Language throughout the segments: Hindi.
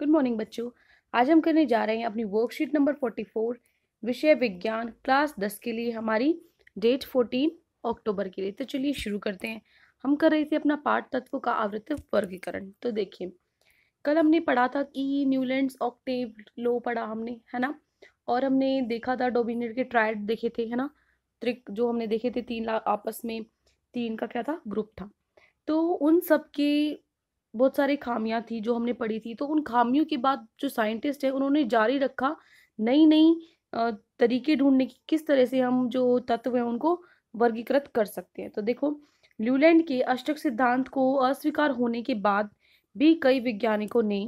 गुड मॉर्निंग बच्चों। आज हम करने जा रहे हैं अपनी वर्कशीट नंबर 44 विषय विज्ञान क्लास 10 के लिए हमारी डेट 14 अक्टूबर के लिए। तो चलिए शुरू करते हैं। हम कर रहे थे अपना पाठ तत्वों का आवृत्त वर्गीकरण। तो देखिए, कल हमने पढ़ा था कि न्यूलैंड्स ऑक्टेव लो पढ़ा हमने, है ना। और हमने देखा था डोबिनेट के ट्रायड देखे थे, है ना। त्रिक जो हमने देखे थे, तीन आपस में तीन का क्या था, ग्रुप था। तो उन सब के बहुत सारी खामियां थी जो हमने पढ़ी थी। तो उन खामियों के बाद जो साइंटिस्ट है उन्होंने जारी रखा नई नई तरीके ढूंढने की, किस तरह से हम जो तत्व हैं उनको वर्गीकृत कर सकते हैं। तो देखो, ल्यूलैंड के अष्टक सिद्धांत को अस्वीकार होने के बाद भी कई वैज्ञानिकों ने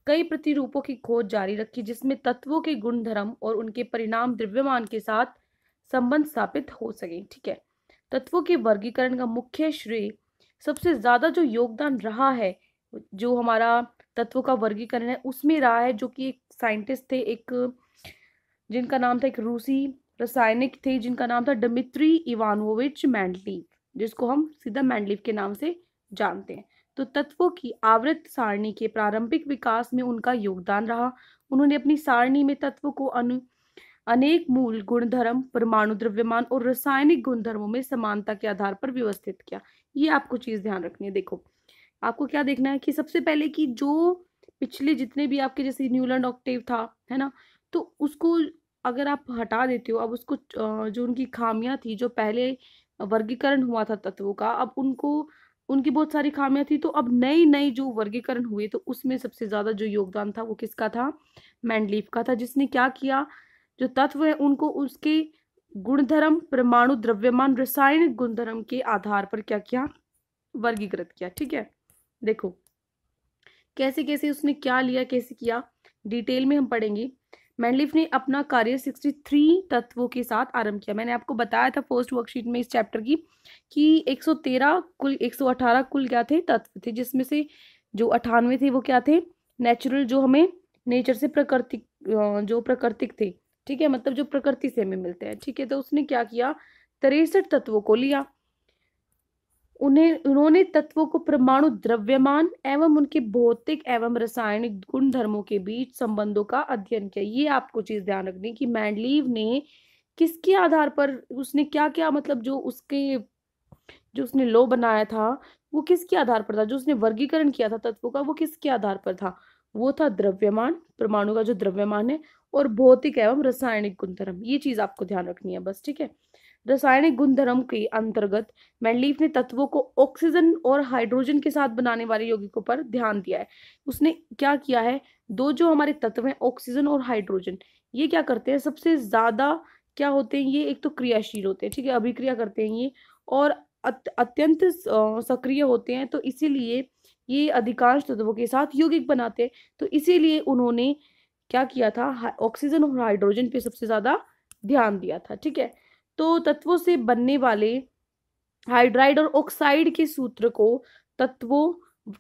कई प्रतिरूपों की खोज जारी रखी, जिसमें तत्वों के गुणधर्म और उनके परिणाम द्रव्यमान के साथ संबंध स्थापित हो सके। ठीक है। तत्वों के वर्गीकरण का मुख्य श्रेय, सबसे ज्यादा जो योगदान रहा है जो हमारा तत्वों का वर्गीकरण है उसमें रहा है, जो कि एक साइंटिस्ट थे, एक जिनका नाम था, एक रूसी रासायनिक थे जिनका नाम था डिमित्री इवानोविच मेंडलीव, जिसको हम सीधा मेंडलीव के नाम से जानते हैं। तो तत्वों की आवर्त सारणी के प्रारंभिक विकास में उनका योगदान रहा। उन्होंने अपनी सारणी में तत्वों को अनेक मूल गुणधर्म, परमाणु द्रव्यमान और रासायनिक गुणधर्मों में समानता के आधार पर व्यवस्थित किया। ये आपको चीज ध्यान रखनी है। देखो, आपको क्या देखना है कि सबसे पहले कि जो पिछले जितने भी आपके जैसे न्यूलैंड ऑक्टेव था, है ना, तो उसको अगर आप हटा देते हो, अब उसको जो उनकी खामियां थी, जो पहले वर्गीकरण हुआ था तत्वों का, अब उनको उनकी बहुत सारी खामियां थी, तो अब नई नई जो वर्गीकरण हुए तो उसमें सबसे ज्यादा जो योगदान था वो किसका था, मैंडलीव का था, जिसने क्या किया, जो तत्व है उनको उसके गुणधर्म, परमाणु द्रव्यमान, रासायनिक गुणधर्म के आधार पर क्या किया, वर्गीकृत किया। ठीक है। देखो कैसे कैसे उसने क्या लिया, कैसे किया, डिटेल में हम पढ़ेंगे। मैंडलीफ ने अपना कार्य 63 तत्वों के साथ आरंभ किया। मैंने आपको बताया था फर्स्ट वर्कशीट में इस चैप्टर की कि 113 कुल 118 कुल क्या थे, तत्व थे, जिसमें से जो 98 थे वो क्या थे, नेचुरल, जो हमें नेचर से प्राकृतिक, जो प्राकृतिक थे। ठीक है, मतलब जो प्रकृति से हमें मिलते हैं। ठीक है। तो उसने क्या किया, 63 तत्वों को लिया। उन्होंने तत्वों को परमाणु द्रव्यमान एवं उनके भौतिक एवं रासायनिक गुणधर्मों के बीच संबंधों का अध्ययन किया। ये आपको चीज ध्यान रखनी कि मैंडलीव ने किसके आधार पर, उसने क्या क्या, मतलब जो उसके जो उसने लॉ बनाया था वो किसके आधार पर था, जो उसने वर्गीकरण किया था तत्वों का वो किसके आधार पर था, वो था द्रव्यमान, परमाणु का जो द्रव्यमान है, और भौतिक एवं रासायनिक गुणधर्म। ये चीज आपको ध्यान रखनी है बस। ठीक है। रासायनिक गुणधर्म के अंतर्गत मैंडलीफ ने तत्वों को ऑक्सीजन और हाइड्रोजन के साथ बनाने वाले यौगिकों पर ध्यान दिया है। उसने क्या किया है, दो जो हमारे तत्व हैं ऑक्सीजन और हाइड्रोजन, ये क्या करते हैं, सबसे ज्यादा क्या होते हैं, ये एक तो क्रियाशील होते हैं, ठीक है, अभिक्रिया करते हैं ये, और अत्यंत सक्रिय होते हैं। तो इसीलिए ये अधिकांश तत्वों के साथ यौगिक बनाते हैं। तो इसीलिए उन्होंने क्या किया था, ऑक्सीजन और हाइड्रोजन पे सबसे ज्यादा ध्यान दिया था। ठीक है। तो तत्वों से बनने वाले हाइड्राइड और ऑक्साइड के सूत्र को तत्वों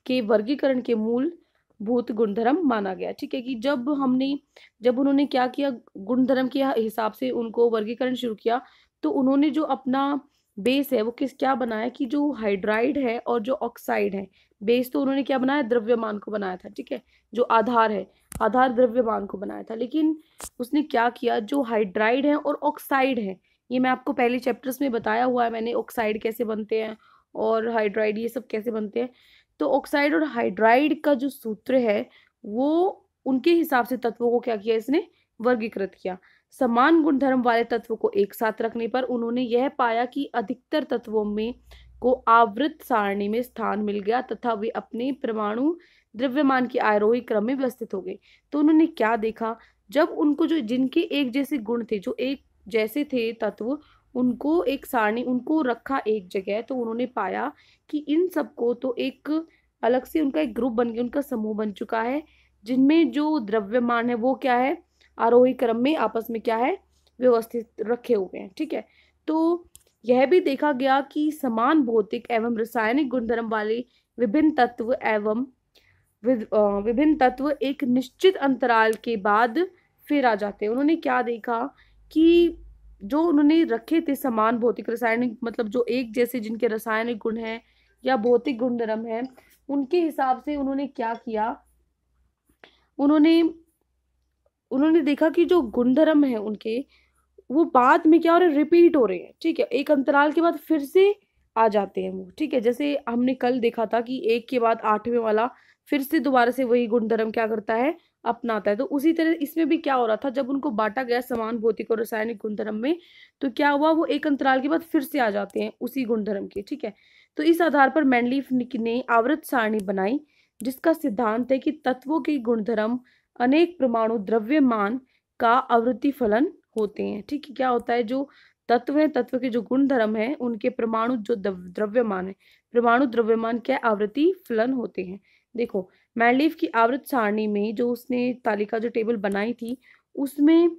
के वर्गीकरण के मूल भूत गुणधर्म माना गया। ठीक है, कि जब उन्होंने क्या किया, गुणधर्म के हिसाब से उनको वर्गीकरण शुरू किया, तो उन्होंने जो अपना बेस है वो क्या बनाया, कि जो हाइड्राइड है और जो ऑक्साइड है, बेस तो उन्होंने क्या बनाया, द्रव्यमान को बनाया था। ठीक है, जो आधार है, आधार द्रव्यमान को बनाया था। लेकिन उसने क्या किया, जो हाइड्राइड है और ऑक्साइड है, ये मैं आपको पहले चैप्टर्स में बताया हुआ है मैंने, ऑक्साइड कैसे बनते हैं और हाइड्राइड ये सब कैसे बनते हैं। तो ऑक्साइड और हाइड्राइड का जो सूत्र है वो उनके हिसाब से तत्वों को क्या किया, इसने वर्गीकृत किया। समान गुणधर्म वाले तत्वों को एक साथ रखने पर उन्होंने यह पाया कि अधिकतर तत्वों में को आवृत सारणी में स्थान मिल गया तथा वे अपने परमाणु द्रव्यमान के आरोही क्रम में व्यवस्थित हो गए। तो उन्होंने क्या देखा, जब उनको जो जिनके एक जैसे गुण थे, जो एक जैसे थे तत्व, उनको एक सारणी, उनको रखा एक जगह, तो उन्होंने पाया कि इन सबको तो एक अलग से उनका एक ग्रुप बन गया, उनका समूह बन चुका है, जिनमें जो द्रव्यमान है वो क्या है, आरोही क्रम में आपस में क्या है, व्यवस्थित रखे हुए हैं। ठीक है। तो यह भी देखा गया कि समान भौतिक एवं रासायनिक गुणधर्म वाले विभिन्न तत्व एवं विभिन्न तत्व एक निश्चित अंतराल के बाद फिर आ जाते हैं। उन्होंने क्या देखा कि जो उन्होंने रखे थे समान भौतिक रासायनिक, मतलब जो एक जैसे जिनके रासायनिक गुण हैं या भौतिक गुणधर्म है, उनके हिसाब से उन्होंने क्या किया, उन्होंने उन्होंने देखा कि जो गुणधर्म है उनके, वो बाद में क्या हो रहे हैं, रिपीट हो रहे हैं। ठीक है, एक अंतराल के बाद फिर से आ जाते हैं वो। ठीक है, जैसे हमने कल देखा था कि एक के बाद आठवें वाला फिर से दोबारा से वही गुणधर्म क्या करता है, अपनाता है। तो उसी तरह इसमें भी क्या हो रहा था, जब उनको बांटा गया समान भौतिक और रासायनिक गुणधर्म में, तो क्या हुआ, वो एक अंतराल के बाद फिर से आ जाते हैं उसी गुणधर्म के। ठीक है, तो इस आधार पर मैंडलीफ ने आवर्त सारणी बनाई, जिसका सिद्धांत है कि तत्वों के गुणधर्म अनेक परमाणु द्रव्यमान का आवृत्ति फलन होते हैं। ठीक है, क्या होता है, जो तत्व है, तत्व के जो गुण धर्म है, उनके परमाणु जो द्रव्यमान है, परमाणु द्रव्यमान क्या आवृत्ति फलन होते हैं। देखो, मैंडलीफ की आवृत सारणी में जो उसने तालिका जो टेबल बनाई थी, उसमें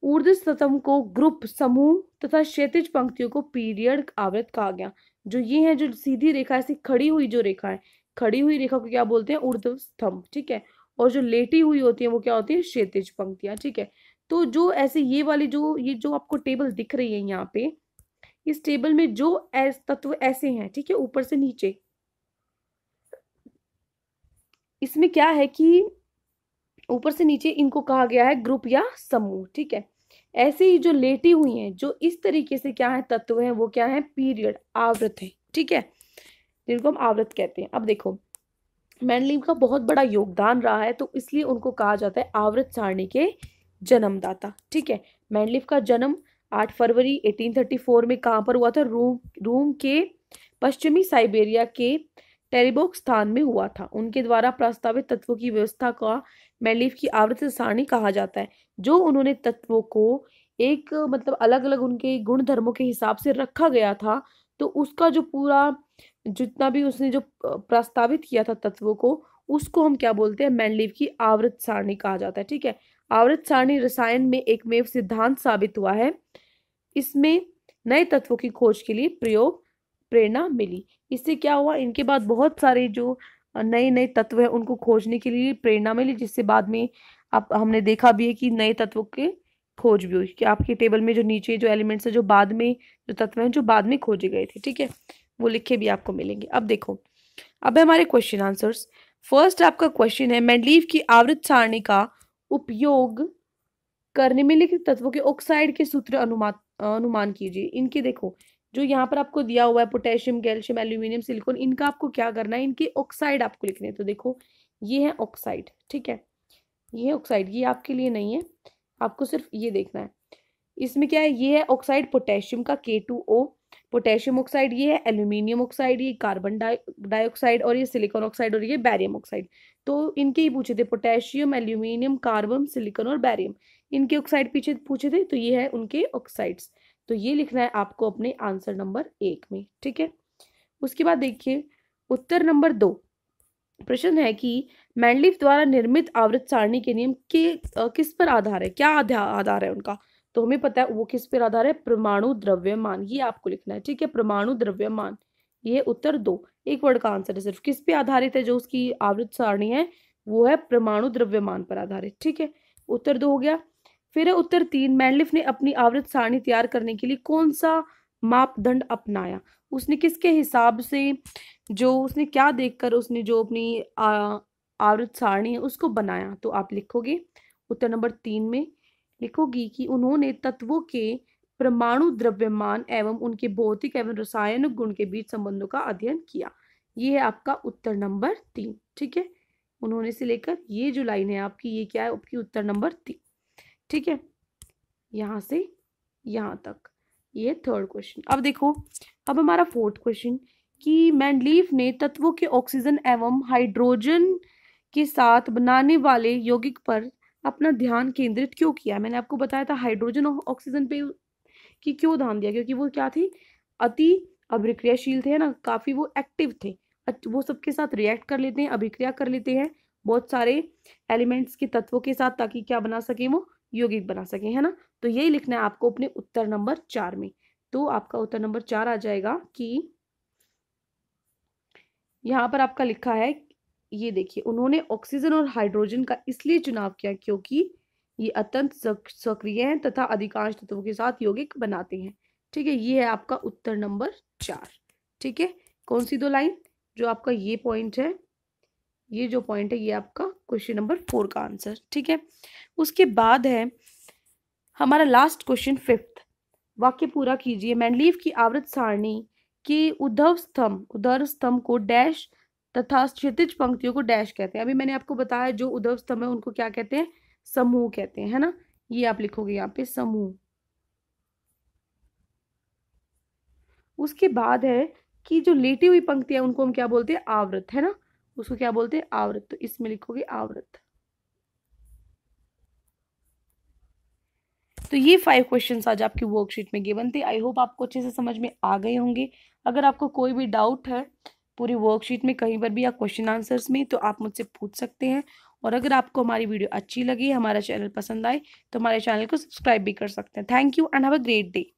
ऊर्ध्व स्तंभ को ग्रुप समूह तथा क्षैतिज पंक्तियों को पीरियड आवृत कहा गया। जो ये है, जो सीधी रेखा ऐसी खड़ी हुई जो रेखा है, खड़ी हुई रेखा को क्या बोलते हैं, ऊर्ध्व स्तंभ। ठीक है, और जो लेटी हुई होती है वो क्या होती है, क्षैतिज पंक्तियां। ठीक है, तो जो ऐसे ये वाली ये जो आपको टेबल दिख रही है यहाँ पे, इस टेबल में जो तत्व ऐसे हैं, ठीक है, ऊपर से नीचे, इसमें क्या है कि ऊपर से नीचे इनको कहा गया है ग्रुप या समूह। ठीक है, ऐसे ही जो लेटी हुई हैं, जो इस तरीके से क्या है, तत्व हैं, वो क्या है, पीरियड आवृत है। ठीक है, जिनको हम आवृत कहते हैं। अब देखो, मैंडलीव का बहुत बड़ा योगदान रहा है, तो इसलिए उनको कहा जाता है आवृत सारणी के जन्मदाता। ठीक है, मैंडलीव का जन्म 8 फरवरी 1834 में कहाँ पर हुआ था, रोम के पश्चिमी साइबेरिया के टेरिबोक स्थान में हुआ था। उनके द्वारा प्रस्तावित तत्वों की व्यवस्था का मैंडलीव की आवृत सारणी कहा जाता है। जो उन्होंने तत्वों को एक मतलब अलग अलग उनके गुण धर्मों के हिसाब से रखा गया था, तो उसका जो पूरा जितना भी उसने जो प्रस्तावित किया था तत्वों को, उसको हम क्या बोलते हैं, मैंडलीव की आवृत सारणी कहा जाता है। ठीक है, आवृत सारणी रसायन में एकमेव सिद्धांत साबित हुआ है। इसमें नए तत्वों की खोज के लिए प्रयोग प्रेरणा मिली। इससे क्या हुआ, इनके बाद बहुत सारे जो नए नए तत्व हैं उनको खोजने के लिए प्रेरणा मिली, जिससे बाद में आप हमने देखा भी है कि नए तत्वों के खोज भी हुई, कि आपके टेबल में जो नीचे जो एलिमेंट्स है, जो बाद में जो तत्व हैं जो बाद में खोजे गए थे। ठीक है, वो लिखे भी आपको मिलेंगे। अब देखो, अब है हमारे क्वेश्चन आंसर्स। फर्स्ट आपका क्वेश्चन है, मेंडलीव की आवृत सारणी का उपयोग करने में निम्नलिखित तत्वों के ऑक्साइड के सूत्र अनुमान कीजिए। इनके देखो, जो यहाँ पर आपको दिया हुआ है, पोटेशियम, कैल्शियम, एल्यूमिनियम, सिलिकॉन, इनका आपको क्या करना है, इनके ऑक्साइड आपको लिखने हैं। तो देखो, ये है ऑक्साइड। ठीक है, ये है ऑक्साइड, ये आपके लिए नहीं है, आपको सिर्फ ये देखना है। इसमें क्या है, ये है ऑक्साइड पोटेशियम का K2O, पोटेशियम ऑक्साइड, ये है एल्यूमिनियम ऑक्साइड, ये कार्बन डाइऑक्साइड, और ये सिलिकॉन ऑक्साइड, और ये बैरियम ऑक्साइड। तो इनके ही पूछे थे, पोटेशियम, एल्यूमिनियम, कार्बन, सिलिकॉन और बैरियम, इनके ऑक्साइड पीछे पूछे थे, तो ये है उनके ऑक्साइड्स। तो ये लिखना है आपको अपने आंसर नंबर 1 में। ठीक है, उसके बाद देखिए उत्तर नंबर 2। प्रश्न है कि मैंडलीव द्वारा निर्मित आवृत सारणी के नियम के किस पर आधार है, क्या आधार है उनका। तो हमें पता है वो किस पर आधार है, परमाणु द्रव्यमान, ये आपको लिखना है। ठीक है, परमाणु द्रव्यमान, ये उत्तर 2, एक वर्ड का आंसर है सिर्फ। किस पे आधारित है जो उसकी आवृत सारणी है, वो है परमाणु द्रव्यमान पर आधारित। ठीक है, उत्तर 2 हो गया। फिर है उत्तर 3, मैंडलीव ने अपनी आवृत सारणी तैयार करने के लिए कौन सा मापदंड अपनाया। उसने किसके हिसाब से, जो उसने क्या देखकर उसने जो अपनी आवृत सारणी है उसको बनाया। तो आप लिखोगे उत्तर नंबर 3 में, लिखोगी कि उन्होंने तत्वों के परमाणु द्रव्यमान एवं उनके भौतिक एवं रासायनिक गुण के बीच संबंधों का अध्ययन किया। ये है आपका उत्तर नंबर 3। ठीक है, उन्होंने से लेकर ये जो लाइन है आपकी, ये क्या है, आपकी उत्तर नंबर 3। ठीक है, यहां से यहां तक ये थर्ड क्वेश्चन। अब देखो, अब हमारा फोर्थ क्वेश्चन कि मैंडलीव ने तत्वों के ऑक्सीजन एवं हाइड्रोजन के साथ बनाने वाले यौगिक पर अपना ध्यान केंद्रित क्यों किया। मैंने आपको बताया था हाइड्रोजन और ऑक्सीजन पे कि क्यों ध्यान दिया, क्योंकि वो क्या थी, अति अभिक्रियाशील थे ना, काफी वो एक्टिव थे, वो सबके साथ रिएक्ट कर लेते हैं, अभिक्रिया कर लेते हैं बहुत सारे एलिमेंट्स के तत्वों के साथ, ताकि क्या बना सके, वो यौगिक बना सके, है ना। तो यही लिखना है आपको अपने उत्तर नंबर 4 में। तो आपका उत्तर नंबर 4 आ जाएगा कि यहाँ पर आपका लिखा है, ये देखिए, उन्होंने ऑक्सीजन और हाइड्रोजन का इसलिए चुनाव किया क्योंकि ये अत्यंत सक्रिय हैं तथा अधिकांश तत्वों के साथ यौगिक बनाते हैं। ठीक है, ये है आपका उत्तर नंबर 4। ठीक है, कौन सी 2 लाइन, जो आपका ये पॉइंट है, ये जो पॉइंट है ये आपका क्वेश्चन नंबर 4 का आंसर। ठीक है, उसके बाद है हमारा लास्ट क्वेश्चन 5th। वाक्य पूरा कीजिए। मेंडलीव की आवर्त सारणी के उधर स्तंभ को डैश तथा क्षैतिज पंक्तियों को डैश कहते हैं। अभी मैंने आपको बताया जो उधर स्तंभ है उनको क्या कहते हैं, समूह कहते हैं, है ना। ये आप लिखोगे यहाँ पे समूह। उसके बाद है कि जो लेटी हुई पंक्तियां उनको हम क्या बोलते हैं, आवृत, है ना। उसको क्या बोलते हैं, आवृत। तो इसमें लिखोगे आवृत। तो ये 5 क्वेश्चंस आज आपकी वर्कशीट में गिवन थे। आई होप आपको अच्छे से समझ में आ गए होंगे। अगर आपको कोई भी डाउट है पूरी वर्कशीट में कहीं पर भी या क्वेश्चन आंसर्स में, तो आप मुझसे पूछ सकते हैं। और अगर आपको हमारी वीडियो अच्छी लगी, हमारा चैनल पसंद आए, तो हमारे चैनल को सब्सक्राइब भी कर सकते हैं। Thank you and have a great day.